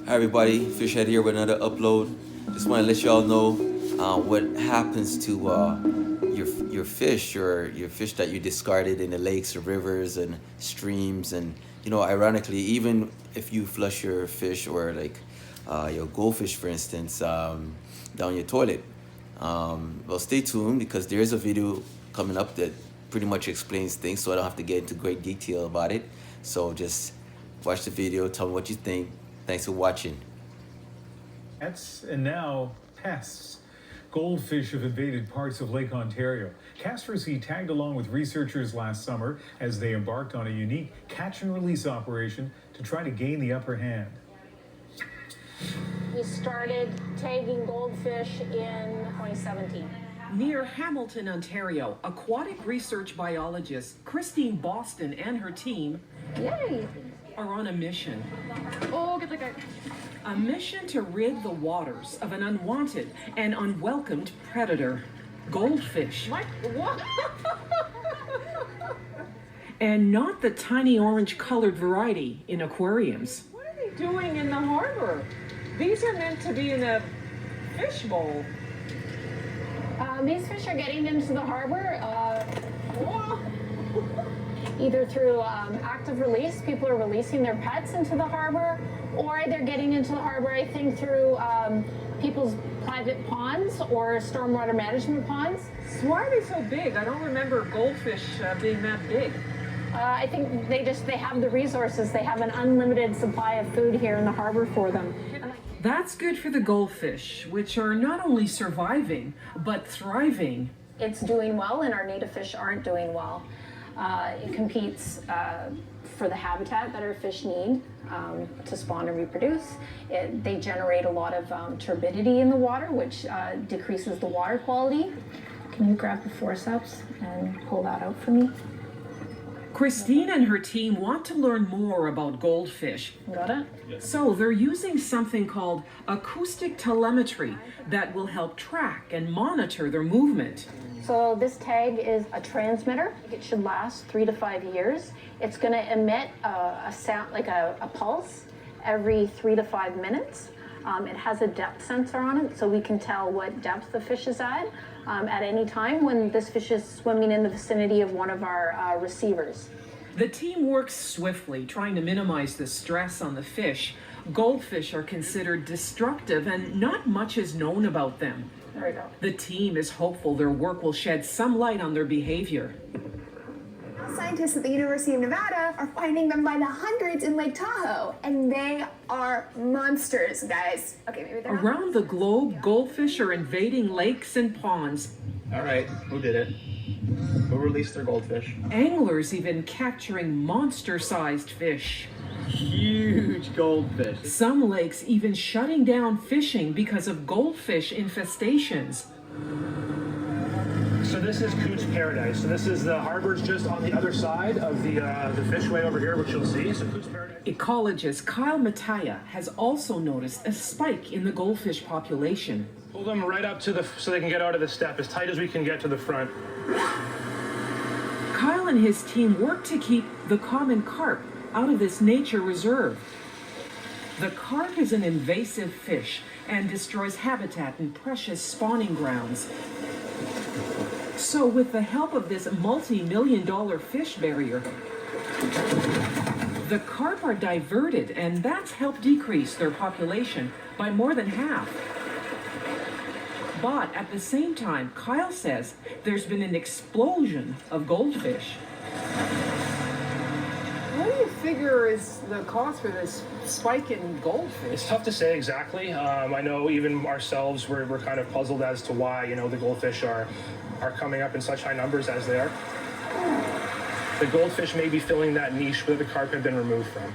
Hi everybody, Fishhead here with another upload. Just want to let y'all know what happens to your fish, or your fish that you discarded in the lakes or rivers and streams, and ironically, even if you flush your fish or like your goldfish, for instance, down your toilet. Well, stay tuned because there is a video coming up that pretty much explains things, so I don't have to get into great detail about it. So just watch the video, tell me what you think. Thanks for watching. And now pests. Goldfish have invaded parts of Lake Ontario. Casper Sea tagged along with researchers last summer as they embarked on a unique catch and release operation to try to gain the upper hand. We started tagging goldfish in 2017. Near Hamilton, Ontario, aquatic research biologist Christine Boston and her team Yay! are on a mission. Oh, get the guy. A mission to rid the waters of an unwanted and unwelcomed predator, goldfish. What? And not the tiny orange colored variety in aquariums. What are they doing in the harbor? These are meant to be in a fish bowl. These fish are getting into the harbor either through active release, people are releasing their pets into the harbor, or they're getting into the harbor, I think, through people's private ponds or stormwater management ponds. So why are they so big? I don't remember goldfish being that big. I think they have the resources. They have an unlimited supply of food here in the harbor for them. That's good for the goldfish, which are not only surviving, but thriving. It's doing well, and our native fish aren't doing well. It competes for the habitat that our fish need to spawn and reproduce. They generate a lot of turbidity in the water, which decreases the water quality. Can you grab the forceps and pull that out for me? Christine and her team want to learn more about goldfish. Got it? So they're using something called acoustic telemetry that will help track and monitor their movement. So this tag is a transmitter. It should last 3 to 5 years. It's going to emit a sound, like a pulse, every 3 to 5 minutes. It has a depth sensor on it, so we can tell what depth the fish is at any time when this fish is swimming in the vicinity of one of our receivers. The team works swiftly, trying to minimize the stress on the fish. Goldfish are considered destructive, and not much is known about them. There we go. The team is hopeful their work will shed some light on their behavior. Scientists at the University of Nevada are finding them by the hundreds in Lake Tahoe, and they are monsters, guys. Okay, maybe they're not. Around the globe, goldfish are invading lakes and ponds. All right, who did it? Who released their goldfish? Anglers even capturing monster-sized fish. Huge goldfish. Some lakes even shutting down fishing because of goldfish infestations. So this is Coots Paradise. So this is the harbor's just on the other side of the fishway over here, which you'll see. So Coots Paradise. Ecologist Kyle Mataya has also noticed a spike in the goldfish population. Pull them right up to so they can get out of the step as tight as we can get to the front. Kyle and his team work to keep the common carp out of this nature reserve. The carp is an invasive fish and destroys habitat and precious spawning grounds. So with the help of this multi-million-dollar fish barrier, the carp are diverted, and that's helped decrease their population by more than half. But at the same time, Kyle says there's been an explosion of goldfish. What do you figure is the cause for this spike in goldfish? It's tough to say exactly. I know even ourselves, we're kind of puzzled as to why, the goldfish are coming up in such high numbers as they are. The goldfish may be filling that niche where the carp have been removed from.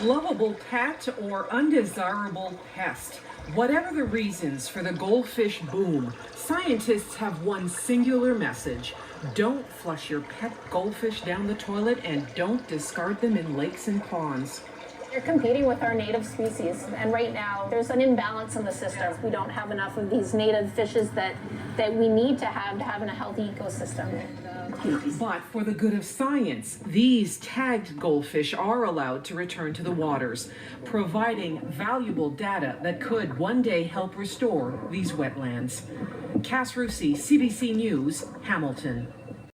Lovable pet or undesirable pest. Whatever the reasons for the goldfish boom, scientists have one singular message. Don't flush your pet goldfish down the toilet, and don't discard them in lakes and ponds. They're competing with our native species, and right now there's an imbalance in the system. We don't have enough of these native fishes that we need to have in a healthy ecosystem. But for the good of science, these tagged goldfish are allowed to return to the waters, providing valuable data that could one day help restore these wetlands. Cass Rusi, CBC News, Hamilton.